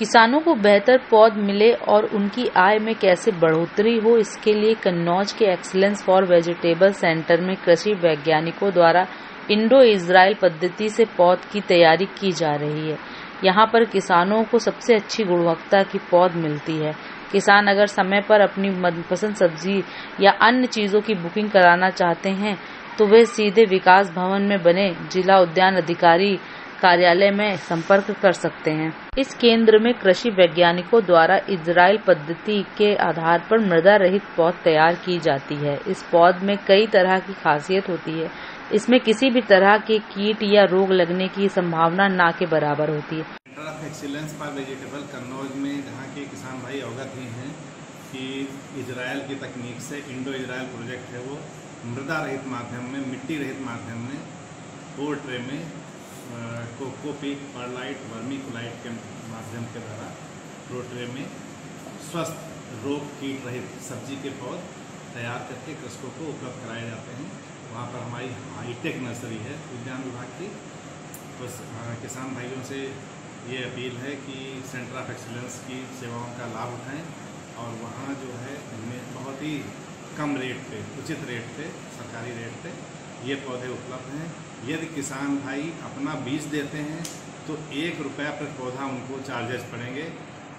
किसानों को बेहतर पौध मिले और उनकी आय में कैसे बढ़ोतरी हो, इसके लिए कन्नौज के एक्सीलेंस फॉर वेजिटेबल सेंटर में कृषि वैज्ञानिकों द्वारा इंडो इजराइल पद्धति से पौध की तैयारी की जा रही है। यहाँ पर किसानों को सबसे अच्छी गुणवत्ता की पौध मिलती है। किसान अगर समय पर अपनी मनपसंद सब्जी या अन्य चीज़ों की बुकिंग कराना चाहते हैं तो वे सीधे विकास भवन में बने जिला उद्यान अधिकारी कार्यालय में संपर्क कर सकते हैं। इस केंद्र में कृषि वैज्ञानिकों द्वारा इजराइल पद्धति के आधार पर मृदा रहित पौध तैयार की जाती है। इस पौध में कई तरह की खासियत होती है। इसमें किसी भी तरह के कीट या रोग लगने की संभावना ना के बराबर होती है। Centre of excellence for vegetable Kannauj में जहाँ के किसान भाई अवगत ही हैं कि इजराइल की तकनीक से इंडो इजराइल प्रोजेक्ट है वो मृदा रहित माध्यम में, मिट्टी रहित माध्यम में 4 ट्रे में कोकोपीट, परलाइट, वर्मीकुलाइट के माध्यम के द्वारा 2 ट्रे में स्वस्थ रोग कीट रहित सब्जी के पौध तैयार करके कृषकों को उपलब्ध कराए जाते हैं। वहाँ पर हमारी हाईटेक नर्सरी है उद्यान विभाग की। बस किसान भाइयों से ये अपील है कि सेंटर ऑफ एक्सीलेंस की सेवाओं का लाभ उठाएं और वहाँ जो है इनमें बहुत ही कम रेट पे, उचित रेट पे, सरकारी रेट पे ये पौधे उपलब्ध हैं। यदि किसान भाई अपना बीज देते हैं तो 1 रुपया प्रति पौधा उनको चार्जेस पड़ेंगे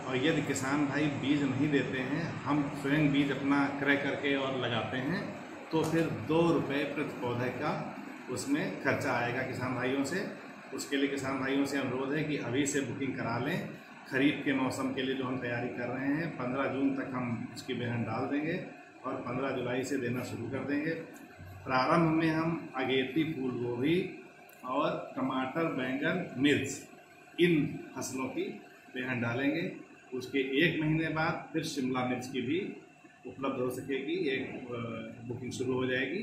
और यदि किसान भाई बीज नहीं देते हैं, हम स्वयं बीज अपना क्रय करके और लगाते हैं तो फिर 2 रुपये प्रति पौधे का उसमें खर्चा आएगा किसान भाइयों से। उसके लिए किसान भाइयों से अनुरोध है कि अभी से बुकिंग करा लें। खरीफ के मौसम के लिए जो हम तैयारी कर रहे हैं 15 जून तक हम इसकी बेहन डाल देंगे और 15 जुलाई से देना शुरू कर देंगे। प्रारंभ में हम अगेती, फूल गोभी और टमाटर, बैंगन, मिर्च इन फसलों की बेहन डालेंगे। उसके 1 महीने बाद फिर शिमला मिर्च की भी उपलब्ध हो सकेगी, एक बुकिंग शुरू हो जाएगी।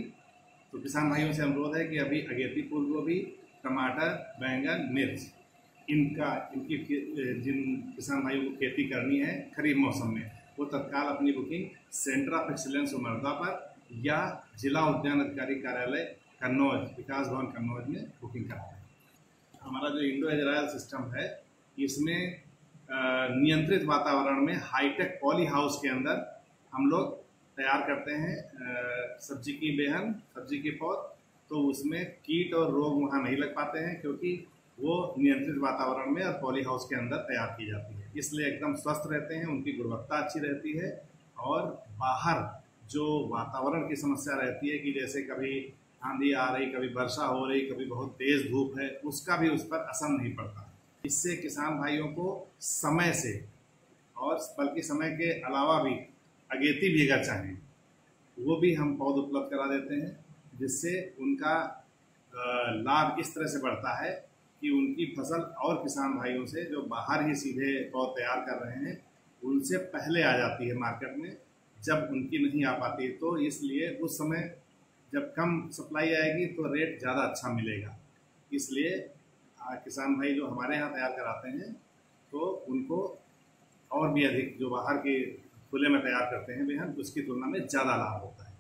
तो किसान भाइयों से अनुरोध है कि अभी अगेती, फूल गोभी, टमाटर, बैंगन, मिर्च इनकी जिन किसान भाइयों को खेती करनी है खरीफ मौसम में, वो तत्काल अपनी booking centre of excellence Umarda पर या जिला उद्यान अधिकारी कार्यालय कन्नौज, विकास भवन कन्नौज में बुकिंग कराएं। हमारा जो इंडो इजराइल सिस्टम है इसमें नियंत्रित वातावरण में हाईटेक पॉली हाउस के अंदर हम लोग तैयार करते हैं सब्जी की बेहन, सब्जी के पौध। तो उसमें कीट और रोग वहाँ नहीं लग पाते हैं क्योंकि वो नियंत्रित वातावरण में और पॉली हाउस के अंदर तैयार की जाती है। इसलिए एकदम स्वस्थ रहते हैं, उनकी गुणवत्ता अच्छी रहती है और बाहर जो वातावरण की समस्या रहती है कि जैसे कभी आंधी आ रही, कभी वर्षा हो रही, कभी बहुत तेज धूप है, उसका भी उस पर असर नहीं पड़ता। इससे किसान भाइयों को समय से और बल्कि समय के अलावा भी अगेती भी अगर चाहें वो भी हम पौध उपलब्ध करा देते हैं, जिससे उनका लाभ इस तरह से बढ़ता है कि उनकी फसल और किसान भाइयों से जो बाहर ही सीधे पौध तैयार कर रहे हैं उनसे पहले आ जाती है मार्केट में, जब उनकी नहीं आ पाती। तो इसलिए उस समय जब कम सप्लाई आएगी तो रेट ज़्यादा अच्छा मिलेगा। इसलिए किसान भाई जो हमारे यहाँ तैयार कराते हैं तो उनको और भी अधिक जो बाहर के खुले में तैयार करते हैं बेहन, उसकी तुलना में ज़्यादा लाभ होता है।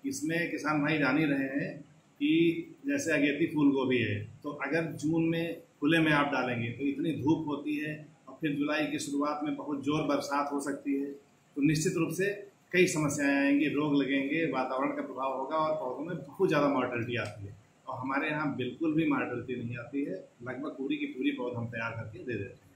इसमें किसान भाई जान ही रहे हैं कि जैसे अगेती फूल गोभी है तो अगर जून में खुले में आप डालेंगे तो इतनी धूप होती है और फिर जुलाई की शुरुआत में बहुत जोर बरसात हो सकती है, तो निश्चित रूप से कई समस्याएं आएंगी, रोग लगेंगे, वातावरण का प्रभाव होगा और पौधों में बहुत ज़्यादा मॉर्टेलिटी आती है। और हमारे यहाँ बिल्कुल भी मॉर्टेलिटी नहीं आती है, लगभग पूरी की पूरी पौध हम तैयार करके दे देते हैं।